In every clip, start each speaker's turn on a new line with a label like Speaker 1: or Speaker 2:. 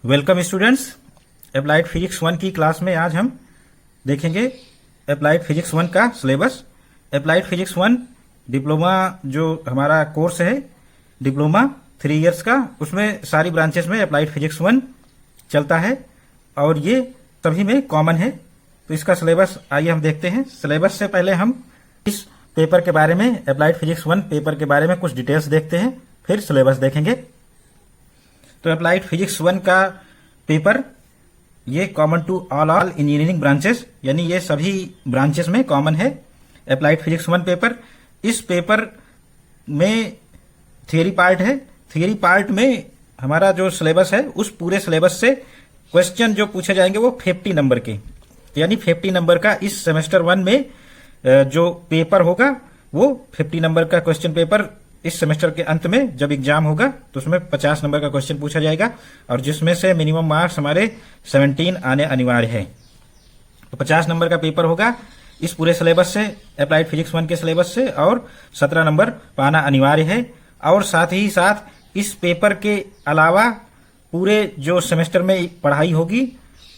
Speaker 1: Welcome students. Applied physics 1 की class में आज हम देखेंगे अप्लाइड फिजिक्स 1 का सिलेबस। अप्लाइड फिजिक्स 1 डिप्लोमा जो हमारा कोर्स है, डिप्लोमा 3 इयर्स का, उसमें सारी ब्रांचेस में अप्लाइड फिजिक्स 1 चलता है और ये सभी में कॉमन है। तो इसका सिलेबस आइए हम देखते हैं। सिलेबस से पहले हम इस पेपर के बारे में, अप्लाइड फिजिक्स 1 पेपर के बारे में कुछ डिटेल्स देखते हैं, फिर सिलेबस देखेंगे। तो अप्लाइड फिजिक्स 1 का पेपर ये common to all engineering branches, यानी ये सभी ब्रांचेस में कॉमन है अप्लाइड फिजिक्स 1 पेपर। इस पेपर में थियरी पार्ट है। थियरी पार्ट में हमारा जो सिलेबस है, उस पूरे सिलेबस से क्वेश्चन जो पूछे जाएंगे वो 50 नंबर के, यानी 50 नंबर का इस सेमेस्टर 1 में जो पेपर होगा वो 50 नंबर का क्वेश्चन पेपर इस सेमेस्टर के अंत में जब एग्जाम होगा तो उसमें 50 नंबर का क्वेश्चन पूछा जाएगा और जिसमें से मिनिमम मार्क्स हमारे 17 आने अनिवार्य है। तो 50 नंबर का पेपर होगा इस पूरे सिलेबस से, अप्लाइड फिजिक्स 1 के सिलेबस से, और 17 नंबर पाना अनिवार्य है। और साथ ही साथ इस पेपर के अलावा पूरे जो सेमेस्टर में पढ़ाई होगी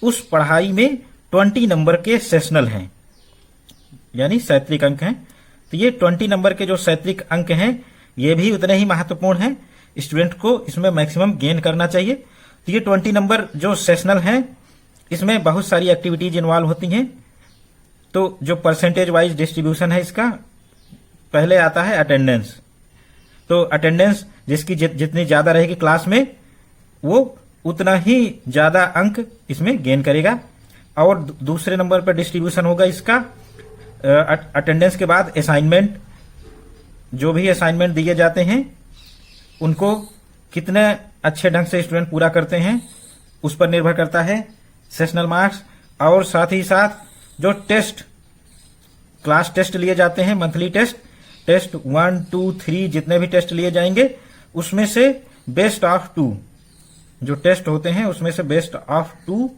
Speaker 1: उस पढ़ाई में 20 नंबर के सेशनल हैं, यानी सैद्धांतिक अंक हैं। तो ये 20 नंबर के जो सैद्धांतिक अंक हैं ये भी उतने ही महत्वपूर्ण हैं। स्टूडेंट को इसमें मैक्सिमम गेन करना चाहिए। तो ये 20 नंबर जो सेशनल हैं इसमें बहुत सारी एक्टिविटीज इन्वॉल्व होती हैं। तो जो परसेंटेज वाइज डिस्ट्रीब्यूशन है इसका, पहले आता है अटेंडेंस। तो अटेंडेंस जिसकी जितनी ज्यादा रहेगी क्लास में वो उतना ही ज्यादा अंक इसमें गेन करेगा। और दूसरे नंबर पर डिस्ट्रीब्यूशन होगा इसका अटेंडेंस के बाद असाइनमेंट। जो भी असाइनमेंट दिए जाते हैं उनको कितने अच्छे ढंग से स्टूडेंट पूरा करते हैं उस पर निर्भर करता है सेशनल मार्क्स। और साथ ही साथ जो टेस्ट, क्लास टेस्ट लिए जाते हैं, मंथली टेस्ट 1, 2, 3 जितने भी टेस्ट लिए जाएंगे उसमें से बेस्ट ऑफ 2 जो टेस्ट होते हैं उसमें से बेस्ट ऑफ 2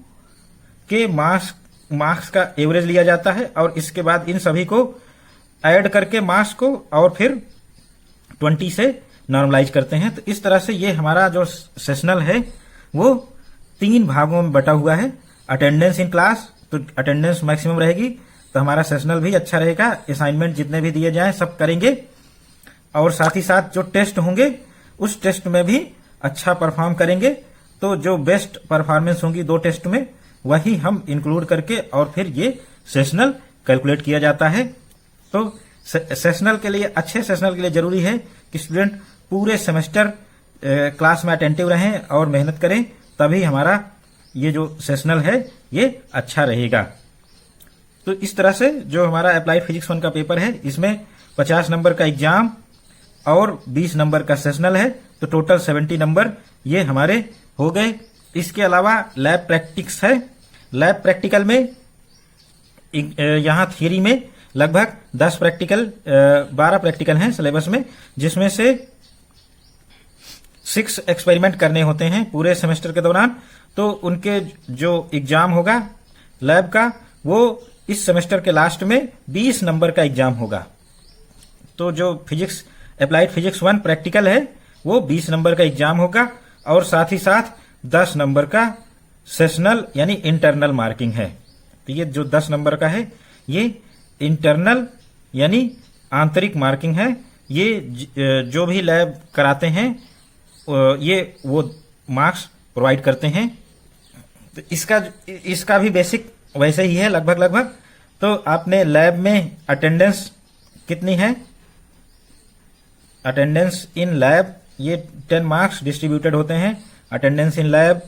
Speaker 1: के मार्क्स का एवरेज लिया जाता है और इसके बाद इन सभी को ऐड करके मार्क्स को और फिर 20 से नॉर्मलाइज करते हैं। तो इस तरह से ये हमारा जो सेशनल है वो 3 भागों में बटा हुआ है। अटेंडेंस इन क्लास, तो अटेंडेंस मैक्सिमम रहेगी तो हमारा सेशनल भी अच्छा रहेगा। असाइनमेंट जितने भी दिए जाएं सब करेंगे और साथ ही साथ जो टेस्ट होंगे उस टेस्ट में भी अच्छा परफॉर्म करेंगे। तो जो बेस्ट परफॉर्मेंस होंगी 2 टेस्ट में वही हम इंक्लूड करके और फिर ये सेशनल कैलकुलेट किया जाता है। तो सेशनल के लिए, अच्छे सेशनल के लिए जरूरी है कि स्टूडेंट पूरे सेमेस्टर क्लास में अटेंटिव रहें और मेहनत करें, तभी हमारा ये जो सेशनल है ये अच्छा रहेगा। तो इस तरह से जो हमारा अप्लाइड फिजिक्स 1 का पेपर है इसमें 50 नंबर का एग्जाम और 20 नंबर का सेशनल है, तो टोटल 70 नंबर ये हमारे हो गए। इसके अलावा लैब प्रैक्टिक्स है। लैब प्रैक्टिकल में यहाँ थियरी में लगभग 12 प्रैक्टिकल हैं सिलेबस में, जिसमें से 6 एक्सपेरिमेंट करने होते हैं पूरे सेमेस्टर के दौरान। तो उनके जो एग्जाम होगा लैब का वो इस सेमेस्टर के लास्ट में 20 नंबर का एग्जाम होगा। तो जो फिजिक्स अप्लाइड फिजिक्स 1 प्रैक्टिकल है वो 20 नंबर का एग्जाम होगा और साथ ही साथ 10 नंबर का सेशनल यानी इंटरनल मार्किंग है। तो ये जो 10 नंबर का है ये इंटरनल यानी आंतरिक मार्किंग है। ये जो भी लैब कराते हैं ये वो मार्क्स प्रोवाइड करते हैं। तो इसका भी बेसिक वैसे ही है लगभग। तो आपने लैब में अटेंडेंस कितनी है, अटेंडेंस इन लैब ये 10 मार्क्स डिस्ट्रीब्यूटेड होते हैं अटेंडेंस इन लैब।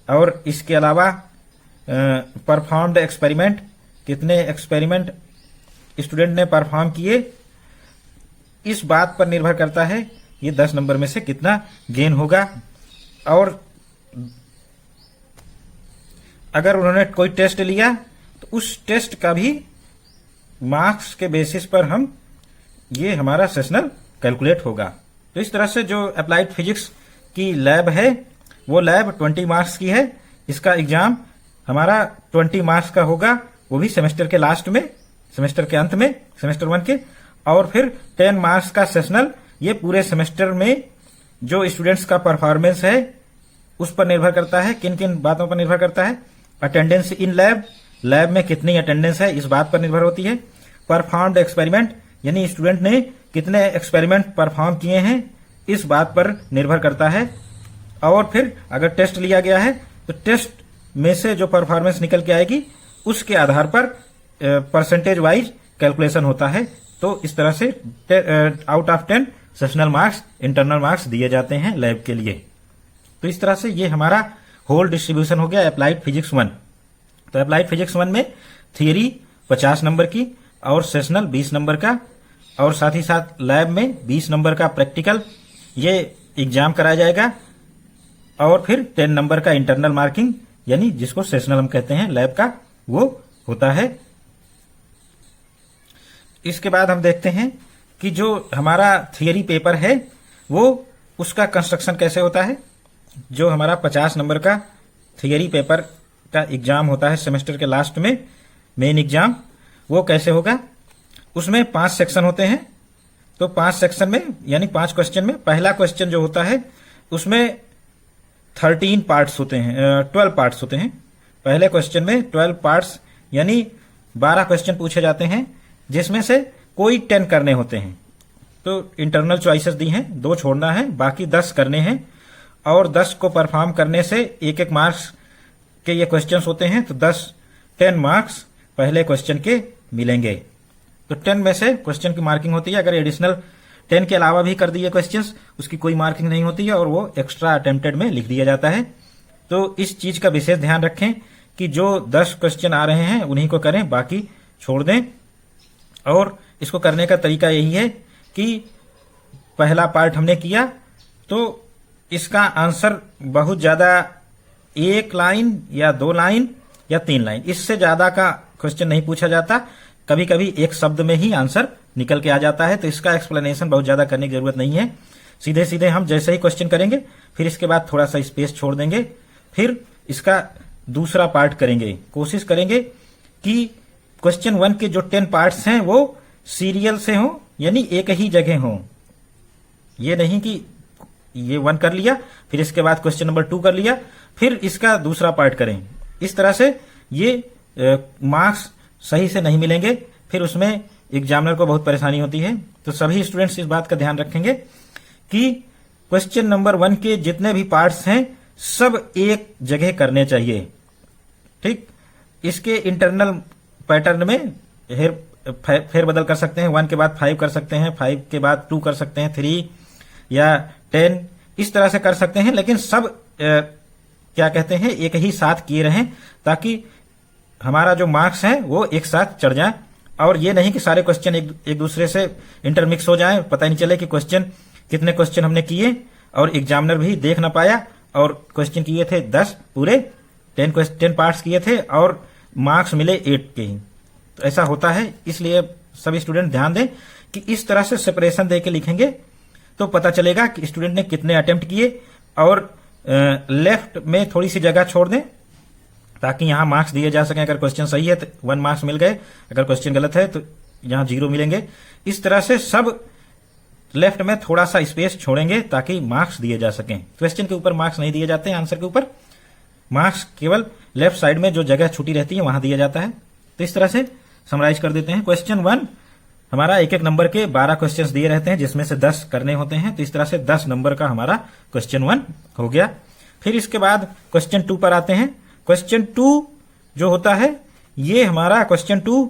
Speaker 1: और इसके अलावा परफॉर्म्ड एक्सपेरिमेंट, कितने एक्सपेरिमेंट स्टूडेंट ने परफॉर्म किए, इस बात पर निर्भर करता है ये 10 नंबर में से कितना गेन होगा। और अगर उन्होंने कोई टेस्ट लिया तो उस टेस्ट का भी मार्क्स के बेसिस पर हम ये हमारा सेशनल कैलकुलेट होगा। तो इस तरह से जो अप्लाइड फिजिक्स की लैब है वो लैब 20 मार्क्स की है। इसका एग्जाम हमारा 20 मार्क्स का होगा, वो भी सेमेस्टर के लास्ट में, सेमेस्टर के अंत में, सेमेस्टर 1 के। और फिर 10 मार्क्स का सेशनल, ये पूरे सेमेस्टर में जो स्टूडेंट्स का परफॉर्मेंस है उस पर निर्भर करता है। किन किन बातों पर निर्भर करता है? अटेंडेंस इन लैब, लैब में कितनी अटेंडेंस है इस बात पर निर्भर होती है। परफॉर्म्ड एक्सपेरिमेंट, यानी स्टूडेंट ने कितने एक्सपेरिमेंट परफॉर्म किए हैं इस बात पर निर्भर करता है। और फिर अगर टेस्ट लिया गया है तो टेस्ट में से जो परफॉर्मेंस निकल के आएगी उसके आधार पर परसेंटेज वाइज कैलकुलेशन होता है। तो इस तरह से out of 10 sessional marks, internal marks दिए जाते हैं लैब के लिए। तो इस तरह से ये हमारा होल डिस्ट्रीब्यूशन हो गया अप्लाइड फिजिक्स 1। तो अप्लाइड फिजिक्स 1 में थियरी 50 नंबर की और सेशनल 20 नंबर का, और साथ ही साथ लैब में 20 नंबर का प्रैक्टिकल ये एग्जाम कराया जाएगा, और फिर 10 नंबर का इंटरनल मार्किंग, यानी जिसको सेशनल हम कहते हैं लैब का, वो होता है। इसके बाद हम देखते हैं कि जो हमारा थियरी पेपर है वो उसका कंस्ट्रक्शन कैसे होता है। जो हमारा 50 नंबर का थियरी पेपर का एग्जाम होता है सेमेस्टर के लास्ट में, मेन एग्जाम, वो कैसे होगा। उसमें 5 सेक्शन होते हैं। तो 5 सेक्शन में यानी 5 क्वेश्चन में पहला क्वेश्चन जो होता है उसमें 13 पार्ट्स होते हैं, 12 पार्ट्स होते हैं। पहले क्वेश्चन में 12 पार्ट्स यानी 12 क्वेश्चन पूछे जाते हैं, जिसमें से कोई 10 करने होते हैं। तो इंटरनल चॉइसेस दी हैं, 2 छोड़ना है, बाकी 10 करने हैं, और 10 को परफॉर्म करने से 1-1 मार्क्स के ये क्वेश्चंस होते हैं। तो 10 मार्क्स पहले क्वेश्चन के मिलेंगे। तो 10 में से क्वेश्चन की मार्किंग होती है। अगर एडिशनल 10 के अलावा भी कर दिए क्वेश्चंस, उसकी कोई मार्किंग नहीं होती है और वो एक्स्ट्रा अटेम्प्टेड में लिख दिया जाता है। तो इस चीज का विशेष ध्यान रखें कि जो 10 क्वेश्चन आ रहे हैं उन्हीं को करें, बाकी छोड़ दें। और इसको करने का तरीका यही है कि पहला पार्ट हमने किया तो इसका आंसर बहुत ज्यादा 1 लाइन या 2 लाइन या 3 लाइन, इससे ज्यादा का क्वेश्चन नहीं पूछा जाता। कभी कभी एक शब्द में ही आंसर निकल के आ जाता है, तो इसका एक्सप्लेनेशन बहुत ज्यादा करने की जरूरत नहीं है। सीधे सीधे हम जैसे ही क्वेश्चन करेंगे फिर इसके बाद थोड़ा सा स्पेस छोड़ देंगे, फिर इसका दूसरा पार्ट करेंगे। कोशिश करेंगे कि क्वेश्चन 1 के जो 10 पार्ट्स हैं वो सीरियल से हों, यानी एक ही जगह हों। ये नहीं कि ये 1 कर लिया फिर इसके बाद क्वेश्चन नंबर 2 कर लिया फिर इसका दूसरा पार्ट करें। इस तरह से ये मार्क्स सही से नहीं मिलेंगे, फिर उसमें एग्जामिनर को बहुत परेशानी होती है। तो सभी स्टूडेंट्स इस बात का ध्यान रखेंगे कि क्वेश्चन नंबर 1 के जितने भी पार्ट्स हैं सब एक जगह करने चाहिए। ठीक, इसके इंटरनल पैटर्न में फेर बदल कर सकते हैं। 1 के बाद 5 कर सकते हैं, 5 के बाद 2 कर सकते हैं, 3 या 10, इस तरह से कर सकते हैं, लेकिन सब क्या कहते हैं एक ही साथ किए रहें, ताकि हमारा जो मार्क्स है वो एक साथ चढ़ जाए। और ये नहीं कि सारे क्वेश्चन एक दूसरे से इंटरमिक्स हो जाएं, पता ही नहीं चले कि क्वेश्चन कितने क्वेश्चन हमने किए और एग्जामिनर भी देख ना पाया, और क्वेश्चन किए थे 10 पूरे 10 पार्ट्स किए थे और मार्क्स मिले 8 के ही। तो ऐसा होता है, इसलिए सभी स्टूडेंट ध्यान दें कि इस तरह से सेपरेशन दे के लिखेंगे तो पता चलेगा कि स्टूडेंट ने कितने अटेम्प्ट किए। और लेफ्ट में थोड़ी सी जगह छोड़ दें ताकि यहां मार्क्स दिए जा सकें। अगर क्वेश्चन सही है तो 1 मार्क्स मिल गए, अगर क्वेश्चन गलत है तो यहां 0 मिलेंगे। इस तरह से सब लेफ्ट में थोड़ा सा स्पेस छोड़ेंगे ताकि मार्क्स दिए जा सकें। क्वेश्चन के ऊपर मार्क्स नहीं दिए जाते हैं, आंसर के ऊपर मार्क्स केवल लेफ्ट साइड में जो जगह छुटी रहती है वहां दिया जाता है। तो इस तरह से समराइज कर देते हैं। क्वेश्चन 1 हमारा 1-1 नंबर के 12 क्वेश्चंस दिए रहते हैं, जिसमें से 10 करने होते हैं। तो इस तरह से 10 नंबर का हमारा क्वेश्चन 1 हो गया। फिर इसके बाद क्वेश्चन 2 पर आते हैं। क्वेश्चन 2 जो होता है ये हमारा क्वेश्चन 2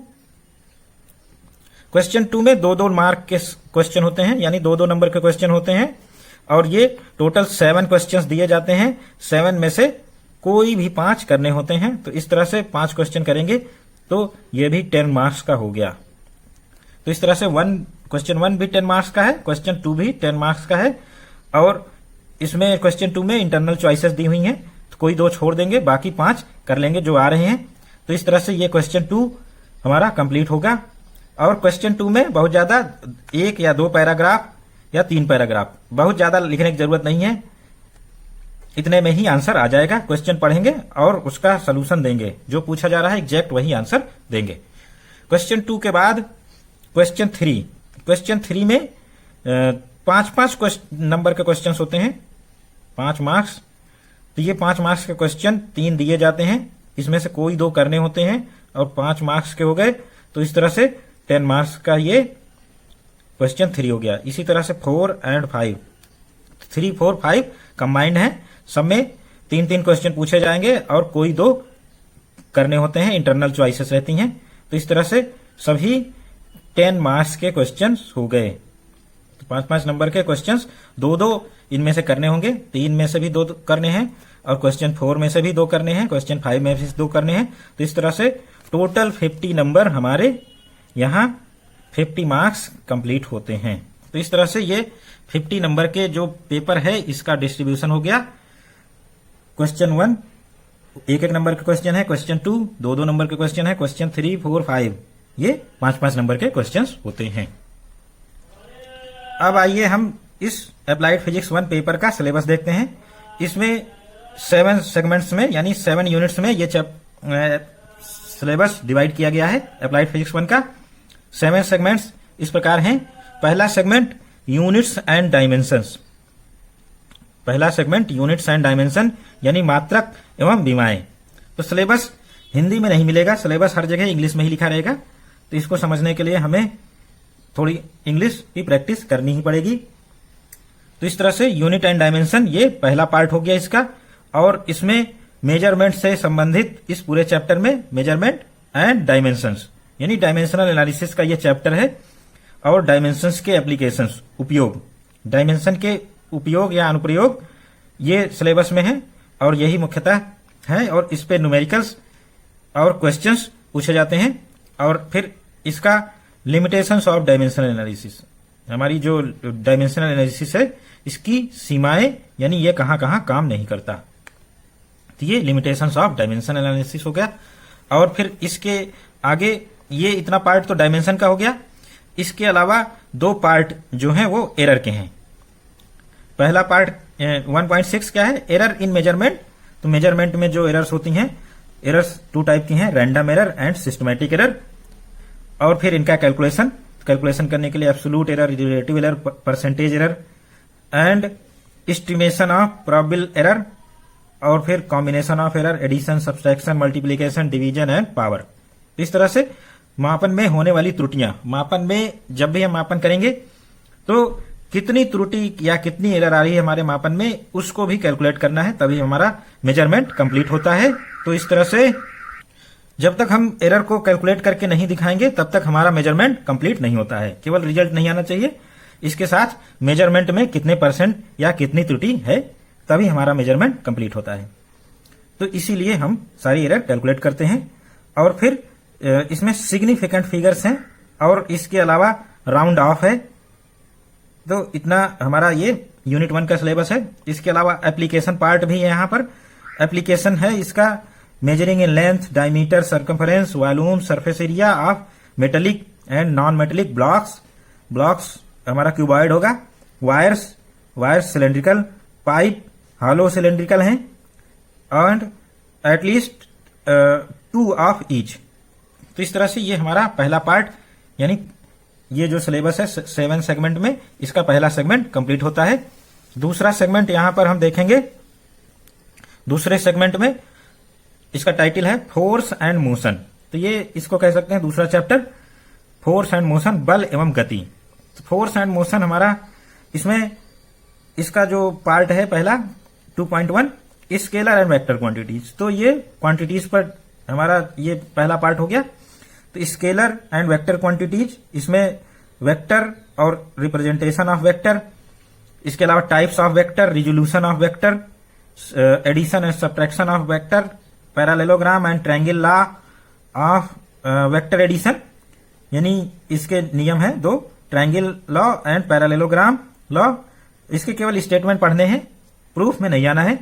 Speaker 1: में 2-2 मार्क के क्वेश्चन होते हैं, यानी 2-2 नंबर के क्वेश्चन होते हैं। और ये टोटल 7 क्वेश्चंस दिए जाते हैं, 7 में से कोई भी 5 करने होते हैं। तो इस तरह से 5 क्वेश्चन करेंगे तो ये भी 10 मार्क्स का हो गया। तो इस तरह से क्वेश्चन 1 भी 10 मार्क्स का है, क्वेश्चन 2 भी 10 मार्क्स का है। और इसमें क्वेश्चन 2 में इंटरनल चॉइसेस दी हुई हैं, तो कोई 2 छोड़ देंगे, बाकी 5 कर लेंगे जो आ रहे हैं। तो इस तरह से ये क्वेश्चन 2 हमारा कंप्लीट होगा। और क्वेश्चन 2 में बहुत ज्यादा 1 या 2 पैराग्राफ या 3 पैराग्राफ, बहुत ज्यादा लिखने की जरूरत नहीं है, इतने में ही आंसर आ जाएगा। क्वेश्चन पढ़ेंगे और उसका सोल्यूशन देंगे, जो पूछा जा रहा है एग्जैक्ट वही आंसर देंगे। क्वेश्चन 2 के बाद क्वेश्चन 3 में 5-5 नंबर के क्वेश्चंस होते हैं, 5 मार्क्स। तो ये 5 मार्क्स के क्वेश्चन 3 दिए जाते हैं, इसमें से कोई 2 करने होते हैं और 5 मार्क्स के हो गए। तो इस तरह से 10 मार्क्स का ये क्वेश्चन 3 हो गया। इसी तरह से 4 और 5, 3, 4, 5 कंबाइंड है, सब में 3-3 क्वेश्चन पूछे जाएंगे और कोई 2 करने होते हैं, इंटरनल चॉइसेस रहती हैं। तो इस तरह से सभी 10 मार्क्स के क्वेश्चंस हो गए। तो 5-5 नंबर के क्वेश्चंस 2-2 इनमें से करने होंगे, 3 में से भी 2 करने हैं और क्वेश्चन 4 में से भी 2 करने हैं, क्वेश्चन 5 में से 2 करने हैं। तो इस तरह से टोटल 50 नंबर हमारे यहाँ 50 मार्क्स कंप्लीट होते हैं। तो इस तरह से ये 50 नंबर के जो पेपर है इसका डिस्ट्रीब्यूशन हो गया। क्वेश्चन 1 1-1 नंबर के क्वेश्चन है, क्वेश्चन 2 2-2 नंबर के क्वेश्चन है, क्वेश्चन 3, 4, 5 ये 5-5 नंबर के क्वेश्चंस होते हैं। अब आइए हम इस अप्लाइड फिजिक्स 1 पेपर का सिलेबस देखते हैं। इसमें 7 सेगमेंट्स में यानी 7 यूनिट्स में ये सिलेबस डिवाइड किया गया है अप्लाइड फिजिक्स 1 का। 7 सेगमेंट्स इस प्रकार हैं। पहला सेगमेंट यूनिट्स एंड डायमेंशंस। पहला सेगमेंट यूनिट्स एंड डायमेंशन यानी मात्रक एवं विमाएं। तो सिलेबस हिंदी में नहीं मिलेगा, सिलेबस हर जगह इंग्लिश में ही लिखा रहेगा। तो इसको समझने के लिए हमें थोड़ी इंग्लिश की प्रैक्टिस करनी ही पड़ेगी। तो इस तरह से यूनिट एंड डायमेंशन ये पहला पार्ट हो गया इसका, और इसमें मेजरमेंट से संबंधित इस पूरे चैप्टर में मेजरमेंट एंड डायमेंशंस यानी डायमेंशनल एनालिसिस का ये चैप्टर है। और डायमेंशंस के एप्लीकेशंस, उपयोग, डायमेंशन के उपयोग या अनुप्रयोग ये सिलेबस में है और यही मुख्यतः है। और इस पे न्यूमेरिकल्स और क्वेश्चंस पूछे जाते हैं। और फिर इसका लिमिटेशंस ऑफ डायमेंशनल एनालिसिस, हमारी जो डायमेंशनल एनालिसिस है इसकी सीमाएं यानी ये कहां कहां काम नहीं करता। तो ये लिमिटेशंस ऑफ डायमेंशनल एनालिसिस हो गया। और फिर इसके आगे ये इतना पार्ट तो डायमेंशन का हो गया। इसके अलावा 2 पार्ट जो हैं वो एरर के हैं। पहला पार्ट 1.6 क्या है, एरर इन मेजरमेंट। तो मेजरमेंट में जो एरर्स होती हैं, एरर्स 2 टाइप की हैं, random error and systematic error. और फिर इनका कैलकुलेशन करने के लिए absolute error, relative error, percentage error and estimation of probable error. और फिर combination of error, addition, subtraction, multiplication, division and power. इस तरह से मापन में होने वाली त्रुटियां, मापन में जब भी हम मापन करेंगे तो कितनी त्रुटि या कितनी एरर आ रही है हमारे मापन में, उसको भी कैलकुलेट करना है, तभी हमारा मेजरमेंट कंप्लीट होता है। तो इस तरह से जब तक हम एरर को कैलकुलेट करके नहीं दिखाएंगे तब तक हमारा मेजरमेंट कंप्लीट नहीं होता है। केवल रिजल्ट नहीं आना चाहिए, इसके साथ मेजरमेंट में कितने % या कितनी त्रुटि है तभी हमारा मेजरमेंट कंप्लीट होता है। तो इसीलिए हम सारी एरर कैलकुलेट करते हैं। और फिर इसमें सिग्निफिकेंट फिगर्स हैं और इसके अलावा राउंड ऑफ है। तो इतना हमारा ये यूनिट 1 का सिलेबस है। इसके अलावा एप्लीकेशन पार्ट भी है। यहाँ पर एप्लीकेशन है इसका measuring in length, diameter, circumference, volume, surface area of metallic and non metallic blocks हमारा क्यूबॉइड होगा। Wires cylindrical, pipe hollow cylindrical हैं एंड एटलीस्ट 2 ऑफ ईच। तो इस तरह से ये हमारा पहला पार्ट यानी ये जो सिलेबस है 7 सेगमेंट में इसका पहला सेगमेंट कंप्लीट होता है। दूसरा सेगमेंट यहां पर हम देखेंगे। दूसरे सेगमेंट में इसका टाइटल है फोर्स एंड मोशन। तो ये इसको कह सकते हैं दूसरा चैप्टर, फोर्स एंड मोशन, बल एवं गति। तो फोर्स एंड मोशन हमारा इसमें इसका जो पार्ट है पहला 2.1 स्केलर एंड वेक्टर क्वांटिटीज। तो ये क्वांटिटीज पर हमारा ये पहला पार्ट हो गया। तो स्केलर एंड वेक्टर क्वांटिटीज, इसमें वेक्टर और रिप्रेजेंटेशन ऑफ वेक्टर, इसके अलावा types of vector, resolution of vector, addition and subtraction of vector, parallelogram and triangle law of vector addition, यानी इसके नियम है 2, triangle law and parallelogram law. इसके केवल स्टेटमेंट पढ़ने हैं, प्रूफ में नहीं आना है।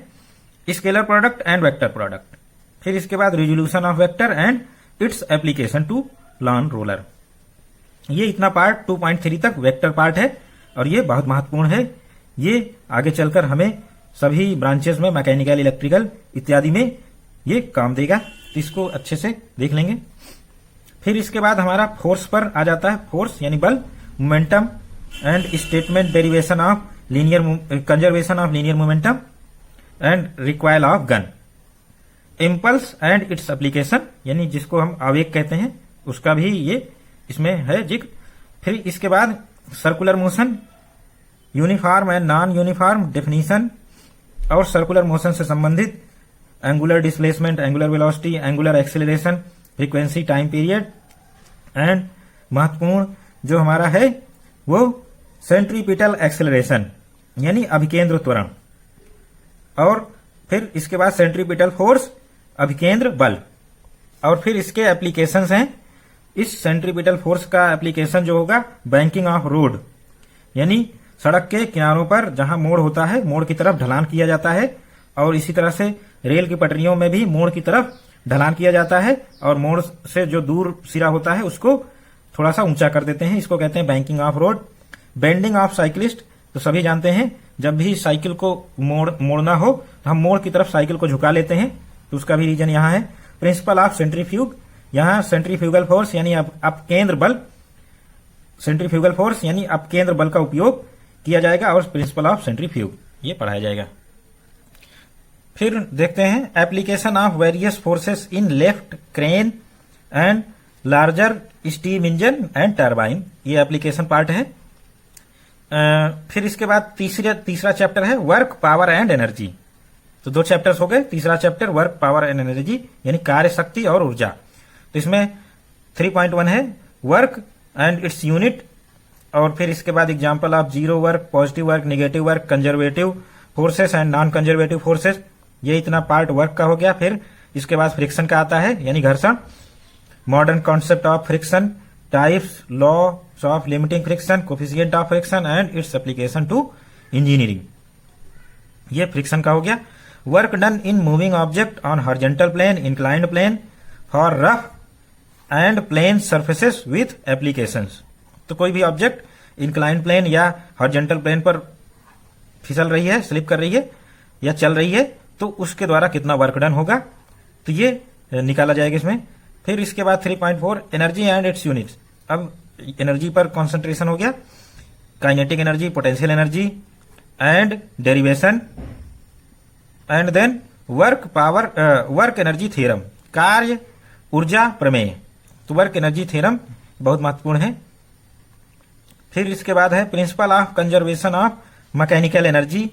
Speaker 1: Scalar product and vector product, फिर इसके बाद resolution of vector and its application to lawn roller. ये इतना पार्ट 2.3 तक वेक्टर पार्ट है और ये बहुत महत्वपूर्ण है। ये आगे चलकर हमें सभी ब्रांचेस में, मैकेनिकल, इलेक्ट्रिकल इत्यादि में ये काम देगा। तो इसको अच्छे से देख लेंगे। फिर इसके बाद हमारा फोर्स पर आ जाता है। फोर्स यानी बल, momentum and statement derivation of linear, conservation of linear momentum and recoil of gun. Impulse and its application, यानी जिसको हम आवेग कहते हैं, उसका भी ये इसमें है जिक्र। फिर इसके बाद circular motion, uniform and non uniform definition, और सर्कुलर मोशन से संबंधित angular displacement, angular velocity, angular acceleration, frequency, time period, and महत्वपूर्ण जो हमारा है वो सेंट्रीपिटल एक्सेलरेशन यानी अभिकेंद्र त्वरण, और फिर इसके बाद सेंट्रीपिटल फोर्स, अभिकेंद्र बल, और फिर इसके एप्लीकेशंस हैं। इस सेंट्रीपिटल फोर्स का एप्लीकेशन जो होगा बैंकिंग ऑफ रोड, यानी सड़क के किनारों पर जहां मोड़ होता है, मोड़ की तरफ ढलान किया जाता है, और इसी तरह से रेल की पटरियों में भी मोड़ की तरफ ढलान किया जाता है, और मोड़ से जो दूर सिरा होता है उसको थोड़ा सा ऊंचा कर देते हैं, इसको कहते हैं banking of road. Bending of cyclist, तो सभी जानते हैं जब भी साइकिल को मोड़ना हो तो हम मोड़ की तरफ साइकिल को झुका लेते हैं, तो उसका भी रीजन यहाँ है। प्रिंसिपल ऑफ सेंट्रीफ्यूग, यहाँ सेंट्रीफ्यूगल फोर्स यानी अपकेंद्र बल, सेंट्रीफ्यूगल फोर्स यानी अपकेंद्र बल का उपयोग किया जाएगा, और प्रिंसिपल ऑफ सेंट्रीफ्यूग ये पढ़ाया जाएगा। फिर देखते हैं application of various forces in left crane and larger steam engine and turbine, ये एप्लीकेशन पार्ट है। फिर इसके बाद तीसरा चैप्टर है वर्क, पावर एंड एनर्जी। तो 2 चैप्टर्स हो गए। तीसरा chapter work, power and energy यानी कार्य शक्ति और ऊर्जा। तो इसमें 3.1 है वर्क एंड इट्स यूनिट, और फिर इसके बाद example of zero work, positive work, negative work, conservative forces and non conservative forces, ये इतना पार्ट वर्क का हो गया। फिर इसके बाद फ्रिक्शन का आता है यानी घर्षण, modern concept of friction, types, laws of limiting friction, coefficient of friction and its application to engineering, ये फ्रिक्शन का हो गया। Work done in moving object on horizontal plane, inclined plane, for rough and plane surfaces with applications. तो कोई भी object inclined plane या horizontal plane पर फिसल रही है, स्लिप कर रही है या चल रही है, तो उसके द्वारा कितना वर्क डन होगा, तो ये निकाला जाएगा इसमें। फिर इसके बाद 3.4 एनर्जी एंड इट्स यूनिट्स। अब एनर्जी पर कॉन्सेंट्रेशन हो गया, kinetic energy, potential energy and derivation, and then work, power, work energy theorem, कार्य ऊर्जा प्रमेय। तो वर्क एनर्जी थ्योरम बहुत महत्वपूर्ण है। फिर इसके बाद है principle of conservation of mechanical energy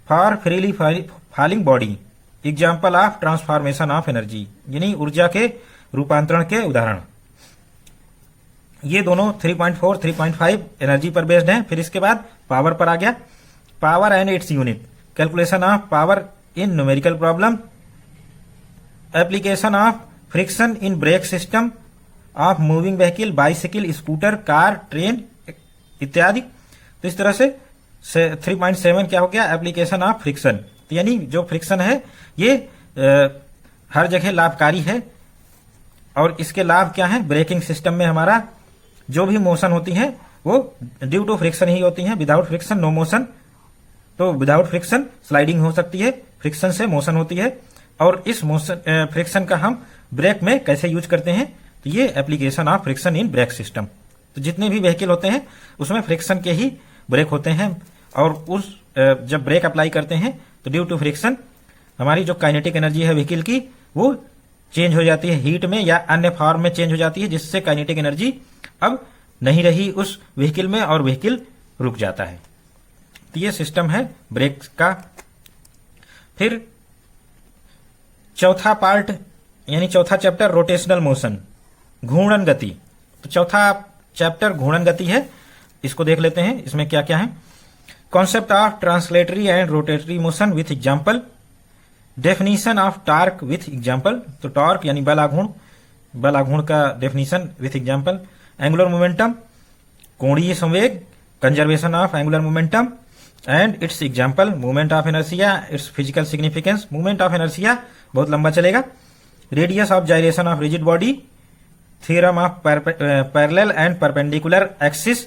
Speaker 1: for freely falling body, example of transformation of energy, यानी ऊर्जा के रूपांतरण के उदाहरण। ये दोनों 3.4, 3.5 एनर्जी पर बेस्ड हैं। फिर इसके बाद पावर पर आ गया, power and its unit, calculation of power in numerical problem, application of friction in brake system of moving vehicle, bicycle, scooter, car, train इत्यादि। तो इस तरह से 3.7 क्या हो गया, एप्लीकेशन ऑफ फ्रिक्शन। तो यानी जो फ्रिक्शन है ये हर जगह लाभकारी है, और इसके लाभ क्या है, ब्रेकिंग सिस्टम में हमारा जो भी मोशन होती है वो ड्यू टू फ्रिक्शन ही होती है, विदाउट फ्रिक्शन नो मोशन। तो विदाउट फ्रिक्शन स्लाइडिंग हो सकती है, फ्रिक्शन से मोशन होती है, और इस मोशन फ्रिक्शन का हम ब्रेक में कैसे यूज करते हैं, तो ये application of friction in brake system. तो जितने भी व्हीकल होते हैं उसमें फ्रिक्शन के ही ब्रेक होते हैं, और उस जब ब्रेक अप्लाई करते हैं तो ड्यू टू फ्रिक्शन हमारी जो काइनेटिक एनर्जी है व्हीकल की वो चेंज हो जाती है, हीट में या अन्य फॉर्म में चेंज हो जाती है, जिससे काइनेटिक एनर्जी अब नहीं रही उस व्हीकल में और व्हीकल रुक जाता है। तो ये सिस्टम है ब्रेक का। फिर चौथा पार्ट यानी चौथा चैप्टर रोटेशनल मोशन, घूर्णन गति। तो चौथा चैप्टर घूर्णन गति है, इसको देख लेते हैं इसमें क्या क्या है। Concept of translatory and rotatory motion with example, definition of torque with example. तो टॉर्क यानी बल आघूर्ण का definition with example. Angular momentum, कोणीय संवेग, conservation of angular momentum and its example, movement of inertia, its physical significance. Movement of inertia बहुत लंबा चलेगा। Radius of gyration of rigid body, theorem of parallel and perpendicular axis,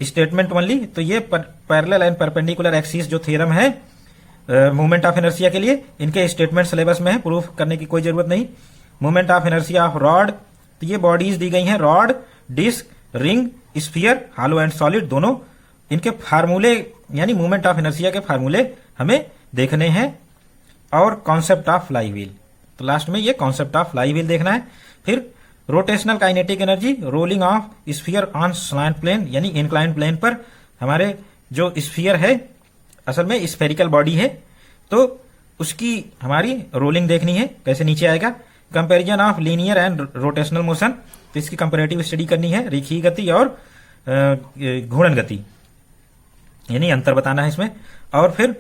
Speaker 1: statement only. तो ये parallel and perpendicular axis जो theorem है movement of inertia के लिए, इनके स्टेटमेंट सिलेबस में है, प्रूफ करने की कोई जरूरत नहीं। Movement of inertia of rod, तो ये बॉडीज दी गई हैं, rod, disc, ring, sphere, hollow and solid दोनों। इनके फार्मूले यानी मूवमेंट ऑफ इनर्शिया के फार्मूले हमें देखने हैं और कॉन्सेप्ट ऑफ फ्लाई व्हील। तो लास्ट में ये कॉन्सेप्ट ऑफ फ्लाई व्हील देखना है। फिर rotational kinetic energy, rolling of sphere on slant plane, यानी इंक्लाइन प्लेन पर हमारे जो स्फीयर है, असल में स्फेरिकल बॉडी है, तो उसकी हमारी रोलिंग देखनी है, कैसे नीचे आएगा। Comparison of linear and rotational motion, तो इसकी कंपैरेटिव स्टडी करनी है, रेखीय गति और घूर्णन गति, यानी अंतर बताना है इसमें। और फिर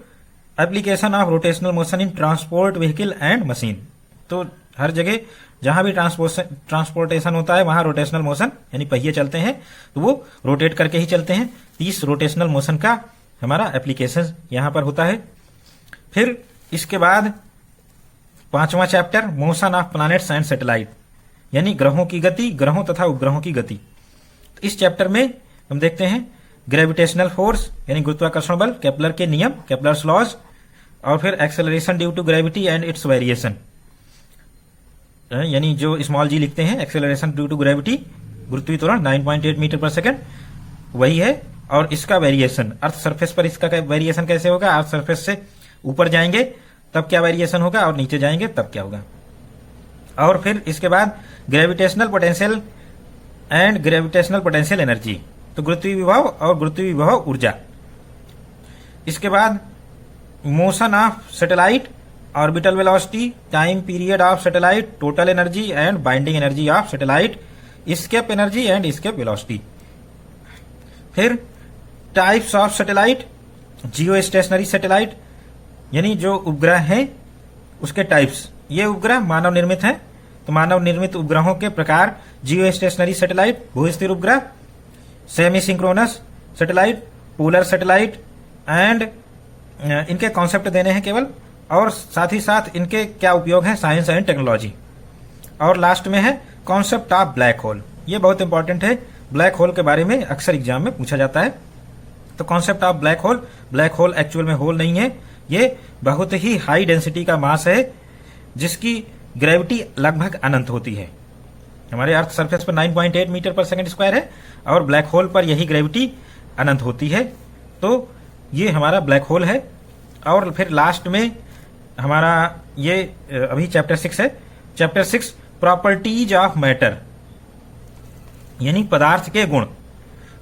Speaker 1: application of rotational motion in transport vehicle and machine, तो हर जगह जहां भी ट्रांसपोर्टेशन होता है वहां रोटेशनल मोशन, यानी पहिए चलते हैं तो वो रोटेट करके ही चलते हैं, 30 रोटेशनल मोशन का हमारा एप्लीकेशन यहां पर होता है। फिर इसके बाद 5वां chapter, motion of planets and satellite, यानी ग्रहों की गति, ग्रहों तथा उपग्रहों की गति। तो इस चैप्टर में हम देखते हैं ग्रेविटेशनल फोर्स, यानी गुरुत्वाकर्षण बल, केपलर के नियम, केपलर्स लॉज, और फिर acceleration due to gravity and its variation, यानी जो स्मॉल जी लिखते हैं, एक्सेलरेशन ड्यू टू ग्रेविटी, गुरुत्वीय 9.8 मीटर पर सेकंड, वही है। और इसका वेरिएशन, अर्थ सरफेस पर इसका वेरिएशन कैसे होगा, अर्थ सरफेस से ऊपर जाएंगे तब क्या वेरिएशन होगा, और नीचे जाएंगे तब क्या होगा। और फिर इसके बाद gravitational potential and gravitational potential energy, तो गुरुत्वीय विभव और गुरुत्वीय विभव ऊर्जा। इसके बाद motion of satellite, orbital velocity, time period of satellite, total energy and binding energy of satellite, escape energy and escape velocity. फिर types of satellite, geostationary satellite, यानी जो उपग्रह हैं उसके टाइप्स, ये उपग्रह मानव निर्मित हैं, तो मानव निर्मित उपग्रहों के प्रकार, जियो स्टेशनरी सैटेलाइट, भूस्थिर उपग्रह, semi synchronous satellite, polar satellite, and इनके कॉन्सेप्ट देने हैं केवल, और साथ ही साथ इनके क्या उपयोग है साइंस एंड टेक्नोलॉजी। और लास्ट में है कॉन्सेप्ट ऑफ ब्लैक होल, ये बहुत इंपॉर्टेंट है, ब्लैक होल के बारे में अक्सर एग्जाम में पूछा जाता है। तो concept of black hole, black hole actual में होल नहीं है, ये बहुत ही हाई डेंसिटी का मास है जिसकी ग्रेविटी लगभग अनंत होती है। हमारे अर्थ सरफेस पर 9.8 मीटर पर सेकंड स्क्वायर है और ब्लैक होल पर यही ग्रेविटी अनंत होती है। तो ये हमारा ब्लैक होल है। और फिर लास्ट में हमारा ये अभी चैप्टर 6 है, चैप्टर 6 प्रॉपर्टीज ऑफ मैटर, यानी पदार्थ के गुण।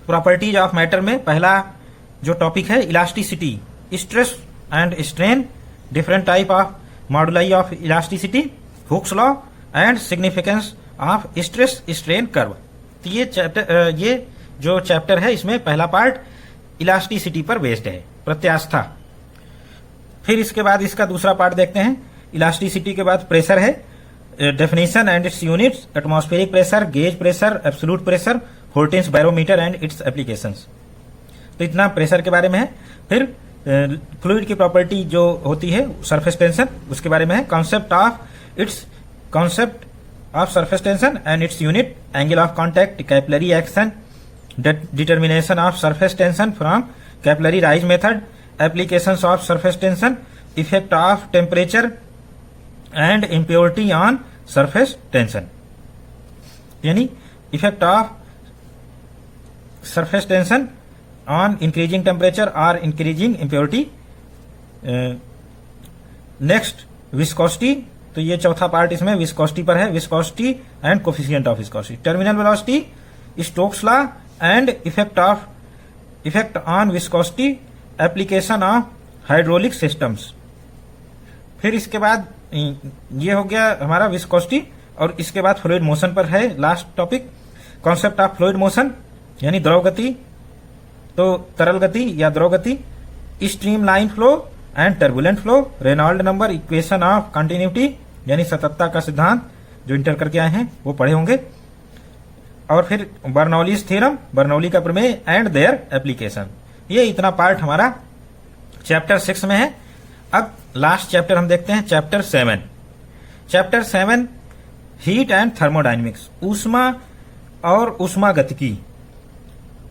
Speaker 1: प्रॉपर्टीज ऑफ मैटर में पहला जो टॉपिक है elasticity, stress and strain, different type of moduli of elasticity, Hooke's law and significance of stress strain curve. तो ये जो चैप्टर है इसमें पहला पार्ट इलास्टिसिटी पर बेस्ड है, प्रत्यास्था। फिर इसके बाद इसका दूसरा पार्ट देखते हैं। इलास्टिसिटी के बाद प्रेशर है, definition and its units, atmospheric pressure, gauge pressure, absolute pressure, Fortin's barometer and its applications. तो इतना प्रेशर के बारे में है। फिर फ्लूइड की प्रॉपर्टी जो होती है सरफेस टेंशन, उसके बारे में है। Concept of surface tension and its unit, angle of contact, capillary action, determination of surface tension from capillary rise method, applications of surface tension, effect of temperature and impurity on surface tension, यानी effect of surface tension on increasing temperature और increasing impurity. Next viscosity, तो ये चौथा part इसमें viscosity पर है, viscosity and coefficient of viscosity. Terminal velocity, Stokes law and effect on viscosity, application of hydraulic systems. फिर इसके बाद ये हो गया हमारा विस्कोसिटी, और इसके बाद फ्लूइड मोशन पर है last topic, concept of fluid motion, यानी द्रव गति, तो तरल गति या द्रव गति, streamline flow and turbulent flow, Reynold number, equation of continuity, यानी सततता का सिद्धांत, जो इंटर करके आए हैं वो पढ़े होंगे। और फिर बर्नौलीज थ्योरम, बर्नौली का प्रमेय एंड देयर एप्लीकेशन। ये इतना पार्ट हमारा चैप्टर 6 में है। अब लास्ट चैप्टर हम देखते हैं, chapter 7। Chapter 7 heat and thermodynamics, ऊष्मा और ऊष्मागतिकी।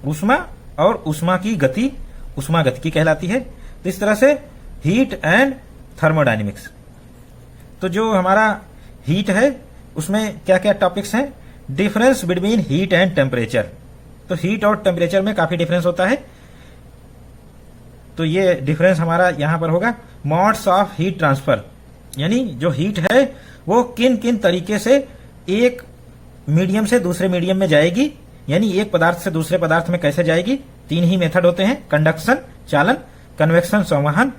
Speaker 1: ऊष्मा और ऊष्मा की गति ऊष्मागतिकी कहलाती है। तो इस तरह से हीट एंड थर्मोडायनेमिक्स। तो जो हमारा हीट है उसमें क्या क्या टॉपिक्स हैं, difference between heat and temperature. तो हीट और टेम्परेचर में काफी डिफरेंस होता है, तो ये डिफरेंस हमारा यहां पर होगा। मोड्स ऑफ हीट ट्रांसफर, यानी जो हीट है वो किन किन तरीके से एक मीडियम से दूसरे मीडियम में जाएगी, यानी एक पदार्थ से दूसरे पदार्थ में कैसे जाएगी। 3 ही मेथड होते हैं, कंडक्शन चालन, कन्वेक्शन संवहन,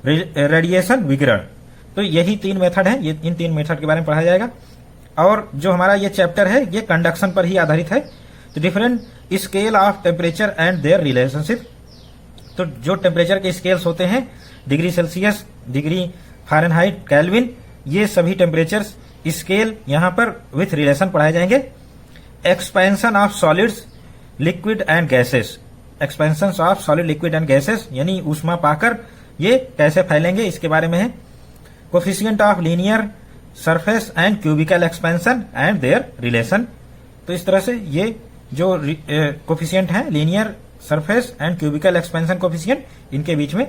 Speaker 1: रेडिएशन विकिरण। तो यही 3 मेथड हैं, ये इन 3 मेथड के बारे में पढ़ा जाएगा। और जो हमारा ये चैप्टर है ये कंडक्शन पर ही आधारित है। तो different scale of temperature and their relationship, तो जो टेम्परेचर के स्केल्स होते हैं, degree Celsius, degree Fahrenheit, kelvin, ये सभी टेम्परेचर स्केल यहां पर विथ रिलेशन पढ़ाए जाएंगे। Expansion of solids, liquid and gases, expansion of solid, liquid and gases, यानी ऊष्मा पाकर ये कैसे फैलेंगे इसके बारे में है। Coefficient of linear surface and cubical expansion and their relation, तो इस तरह से ये जो कोफिशिएंट है, linear surface and cubical expansion coefficient, इनके बीच में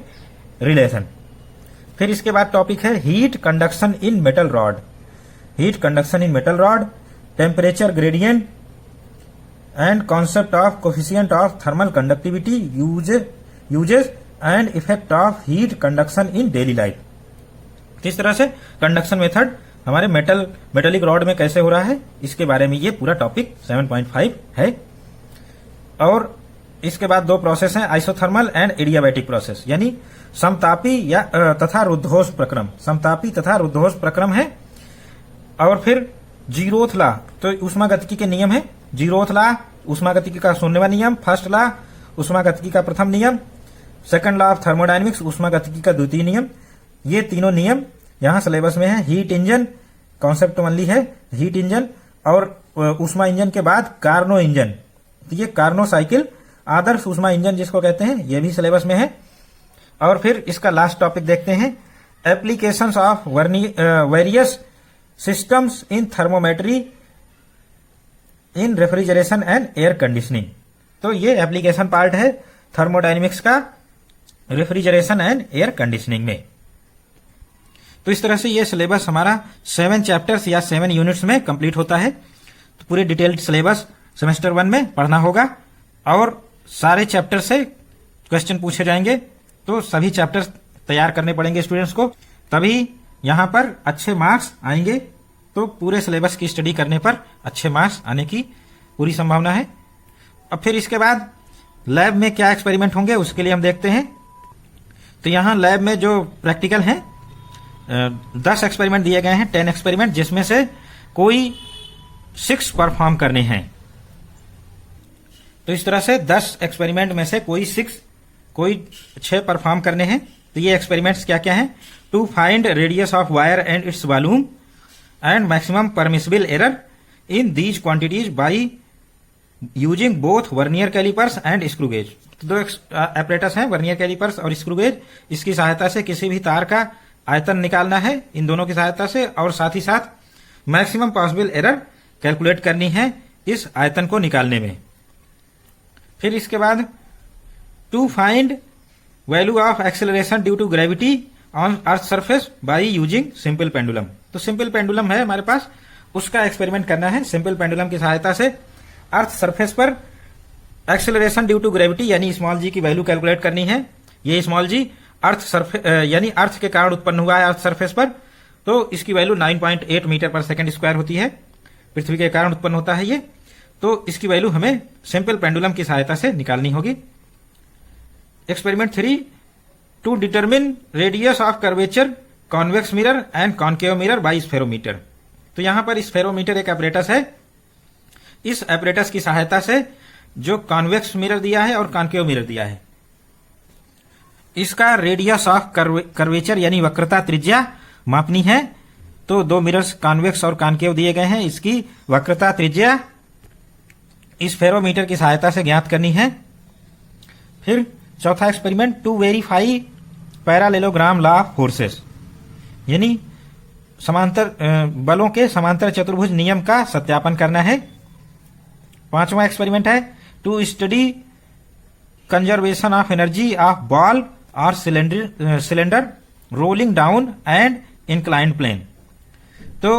Speaker 1: रिलेशन। फिर इसके बाद टॉपिक है heat conduction in metal rod, heat conduction in metal rod, temperature gradient and concept of coefficient of thermal conductivity, uses and effect of heat conduction in daily life. किस तरह से कंडक्शन मेथड हमारे metallic rod में कैसे हो रहा है, इसके बारे में ये पूरा टॉपिक 7.5 है। और इसके बाद 2 प्रोसेस हैं, आइसोथर्मल एंड एडियाबैटिक प्रोसेस, यानी समतापी या तथा रुद्धोष प्रक्रम, समतापी तथा रुद्धोष प्रक्रम है। और फिर जीरोथ लॉ, तो ऊष्मागतिकी के नियम है। जीरोथ लॉ ऊष्मागतिकी का 0वां नियम, फर्स्ट लॉ ऊष्मागतिकी का प्रथम नियम, सेकंड लॉ ऑफ थर्मोडायनेमिक्स ऊष्मागतिकी का द्वितीय नियम। ये तीनों नियम यहां सिलेबस में है। हीट इंजन कॉन्सेप्ट ओनली है, हीट इंजन, और ऊष्मा इंजन के बाद कार्नो इंजन, तो ये कार्नो साइकिल, आदर्श ऊष्मा इंजन जिसको कहते हैं, ये भी सिलेबस में है। और फिर इसका लास्ट टॉपिक देखते हैं, applications of various systems in thermometry in refrigeration and air conditioning. तो ये एप्लीकेशन पार्ट है थर्मोडायनेमिक्स का रेफ्रिजरेशन एंड एयर कंडीशनिंग में। तो इस तरह से ये सिलेबस हमारा 7 चैप्टर्स या 7 यूनिट्स में कंप्लीट होता है। तो पूरे डिटेल्ड सिलेबस सेमेस्टर 1 में पढ़ना होगा और सारे चैप्टर से क्वेश्चन पूछे जाएंगे। तो सभी चैप्टर्स तैयार करने पड़ेंगे स्टूडेंट्स को, तभी यहां पर अच्छे मार्क्स आएंगे। तो पूरे सिलेबस की स्टडी करने पर अच्छे मार्क्स आने की पूरी संभावना है। अब फिर इसके बाद लैब में क्या एक्सपेरिमेंट होंगे उसके लिए हम देखते हैं। तो यहां लैब में जो प्रैक्टिकल हैं 10 एक्सपेरिमेंट दिए गए हैं, 10 एक्सपेरिमेंट, जिसमें से कोई 6 परफॉर्म करने हैं। तो इस तरह से 10 एक्सपेरिमेंट में से कोई 6 परफॉर्म करने हैं। तो ये एक्सपेरिमेंट्स क्या क्या हैं? To find radius of wire and its volume and maximum permissible error in these quantities by using both vernier callipers and screw gauge. तो 2 एपरेटस हैं, वर्नियर कैलिपर्स और स्क्रू गेज। इसकी सहायता से किसी भी तार का आयतन निकालना है इन दोनों की सहायता से, और साथ ही साथ मैक्सिमम पॉसिबल एरर कैलकुलेट करनी है इस आयतन को निकालने में। फिर इसके बाद to find value of acceleration due to gravity on earth surface by using simple pendulum. तो सिंपल पेंडुलम है हमारे पास, उसका एक्सपेरिमेंट करना है। सिंपल पेंडुलम की सहायता से अर्थ सरफेस पर एक्सेलरेशन ड्यू टू ग्रेविटी यानी स्मॉल जी की वैल्यू कैलकुलेट करनी है। ये स्मॉल जी अर्थ सरफेस यानी अर्थ के कारण उत्पन्न हुआ है अर्थ सरफेस पर, तो इसकी वैल्यू 9.8 मीटर पर सेकंड स्क्वायर होती है। पृथ्वी के कारण उत्पन्न होता है ये, तो इसकी वैल्यू हमें सिंपल पेंडुलम की सहायता से निकालनी होगी। Experiment 3 to determine radius of curvature convex mirror and concave mirror by spherometer. तो यहां पर स्फेरोमीटर एक एपरेटस है। इस एपरेटस की सहायता से जो कॉन्वेक्स मिरर दिया है और कॉन्केव मिरर दिया है, इसका रेडियस ऑफ कर्वेचर यानी वक्रता त्रिज्या मापनी है। तो 2 मिरर्स कॉन्वेक्स और कॉन्केव दिए गए हैं, इसकी वक्रता त्रिज्या इस फेरोमीटर की सहायता से ज्ञात करनी है। फिर चौथा experiment to verify parallelogram law of forces, यानी समांतर बलों के समांतर चतुर्भुज नियम का सत्यापन करना है। 5वां एक्सपेरिमेंट है to study conservation of energy of ball और cylinder rolling down and inclined plane. तो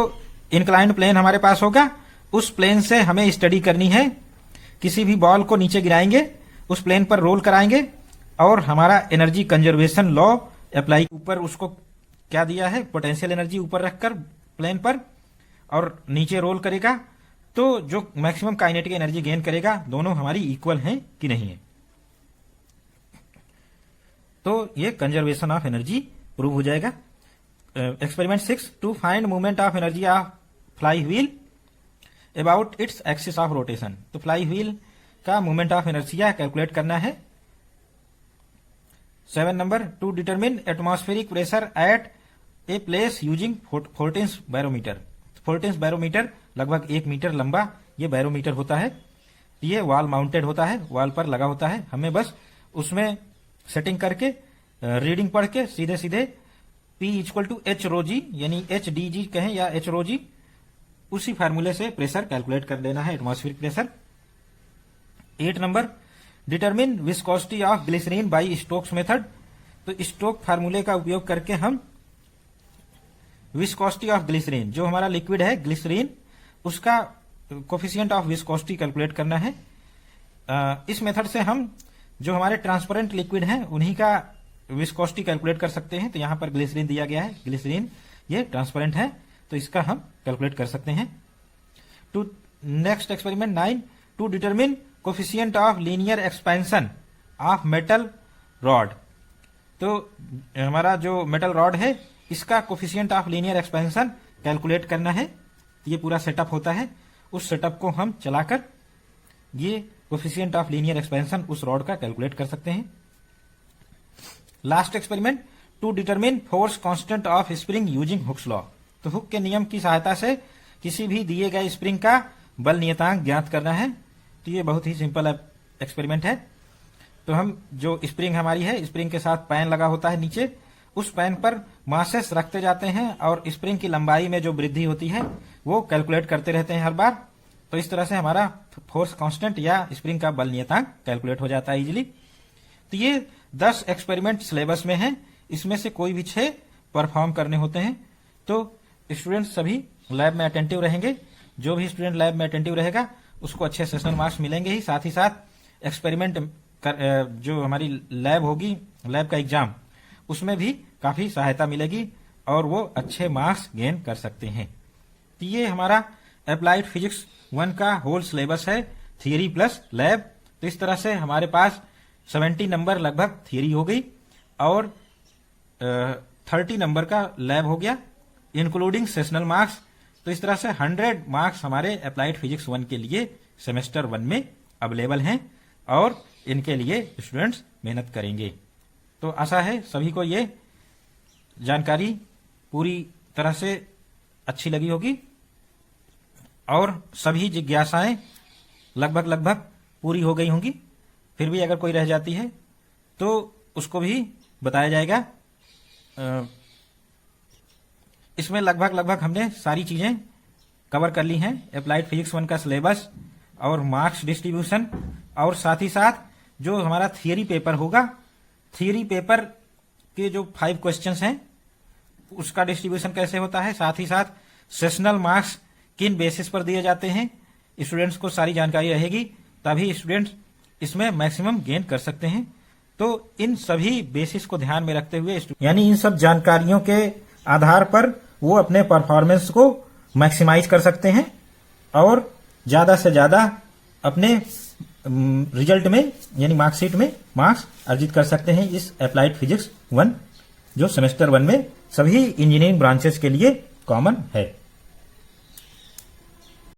Speaker 1: इंक्लाइंड प्लेन हमारे पास होगा, उस प्लेन से हमें स्टडी करनी है। किसी भी बॉल को नीचे गिराएंगे, उस प्लेन पर रोल कराएंगे और हमारा एनर्जी कंजर्वेशन लॉ अप्लाई ऊपर उसको क्या दिया है, पोटेंशियल एनर्जी ऊपर रखकर प्लेन पर और नीचे रोल करेगा, तो जो मैक्सिमम काइनेटिक एनर्जी गेन करेगा दोनों हमारी इक्वल हैं कि नहीं है। तो ये कंजर्वेशन ऑफ एनर्जी प्रूव हो जाएगा। Experiment 6, to find movement of energy of flywheel about its axis of rotation. तो फ्लाई व्हील का मूवमेंट ऑफ इनर्शिया कैलकुलेट करना है। 7 number, to determine atmospheric pressure at a place using 14 barometer. 14 barometer लगभग 1 metre लंबा ये barometer होता है। ये वॉल माउंटेड होता है, वॉल पर लगा होता है। हमें बस उसमें सेटिंग करके रीडिंग पढ़ के सीधे सीधे P इक्वल टू एच रो जी यानी HDG कहें या एच रो जी, उसी फार्मूले से प्रेशर कैलकुलेट कर लेना है, atmospheric pressure. 8 number, determine viscosity of glycerine by Stokes method. तो स्टोक फार्मूले का उपयोग करके हम विस्कोसिटी ऑफ ग्लिसरीन, जो हमारा लिक्विड है ग्लिसरीन, उसका कोफिशिएंट ऑफ विस्कोसिटी कैलकुलेट करना है। इस मेथड से हम जो हमारे ट्रांसपेरेंट लिक्विड हैं उन्हीं का विस्कोसिटी कैलकुलेट कर सकते हैं। तो यहां पर ग्लिसरीन दिया गया है, ग्लिसरीन ये ट्रांसपेरेंट है, तो इसका हम कैलकुलेट कर सकते हैं। To next experiment 9, to determine coefficient of linear expansion of metal rod. तो हमारा जो मेटल रॉड है इसका coefficient of linear expansion calculate करना है। ये पूरा सेटअप होता है, उस सेटअप को हम चलाकर ये कोफिशिएंट ऑफ लीनियर एक्सपेंशन उस रॉड का कैलकुलेट कर सकते हैं। Last experiment, to determine force constant of spring using Hooke's law. तो हुक के नियम की सहायता से किसी भी दिए गए स्प्रिंग का बल नियतांक ज्ञात करना है। तो ये बहुत ही सिंपल एक्सपेरिमेंट है। तो हम जो स्प्रिंग हमारी है, स्प्रिंग के साथ पैन लगा होता है नीचे, उस पैन पर मासेस रखते जाते हैं और स्प्रिंग की लंबाई में जो वृद्धि होती है वो कैलकुलेट करते रहते हैं हर बार। तो इस तरह से हमारा फोर्स कांस्टेंट या स्प्रिंग का बल नियतांक कैलकुलेट हो जाता है इजीली। तो ये 10 एक्सपेरिमेंट सिलेबस में है, इसमें से कोई भी 6 परफॉर्म करने होते हैं। तो स्टूडेंट सभी लैब में अटेंटिव रहेंगे। जो भी स्टूडेंट लैब में अटेंटिव रहेगा उसको अच्छे सेशनल मार्क्स मिलेंगे ही, साथ ही साथ एक्सपेरिमेंट जो हमारी लैब होगी, लैब का एग्जाम, उसमें भी काफी सहायता मिलेगी और वो अच्छे मार्क्स गेन कर सकते हैं। तो ये हमारा अप्लाइड फिजिक्स 1 का होल सिलेबस है, थियरी प्लस लैब। तो इस तरह से हमारे पास 70 नंबर लगभग थियरी हो गई और 30 नंबर का लैब हो गया, इंक्लूडिंग सेशनल मार्क्स। तो इस तरह से 100 मार्क्स हमारे अप्लाइड फिजिक्स 1 के लिए सेमेस्टर 1 में अवेलेबल हैं और इनके लिए स्टूडेंट्स मेहनत करेंगे। तो आशा है सभी को ये जानकारी पूरी तरह से अच्छी लगी होगी और सभी जिज्ञासाएं लगभग पूरी हो गई होंगी। फिर भी अगर कोई रह जाती है तो उसको भी बताया जाएगा। इसमें लगभग हमने सारी चीजें कवर कर ली हैं, अप्लाइड फिजिक्स 1 का सिलेबस और मार्क्स डिस्ट्रीब्यूशन, और साथ ही साथ जो हमारा थियरी पेपर होगा, थियरी पेपर के जो 5 क्वेश्चंस हैं उसका डिस्ट्रीब्यूशन कैसे होता है, साथ ही साथ सेशनल मार्क्स किन बेसिस पर दिए जाते हैं, स्टूडेंट्स को सारी जानकारी रहेगी, तभी स्टूडेंट्स इसमें मैक्सिमम गेन कर सकते हैं। तो इन सभी बेसिस को ध्यान में रखते हुए यानी इन सब जानकारियों के आधार पर वो अपने परफॉर्मेंस को मैक्सिमाइज कर सकते हैं और ज्यादा से ज्यादा अपने रिजल्ट में यानी मार्कशीट में मार्क्स अर्जित कर सकते हैं इस अप्लाइड फिजिक्स 1 जो सेमेस्टर 1 में सभी इंजीनियरिंग ब्रांचेस के लिए कॉमन है।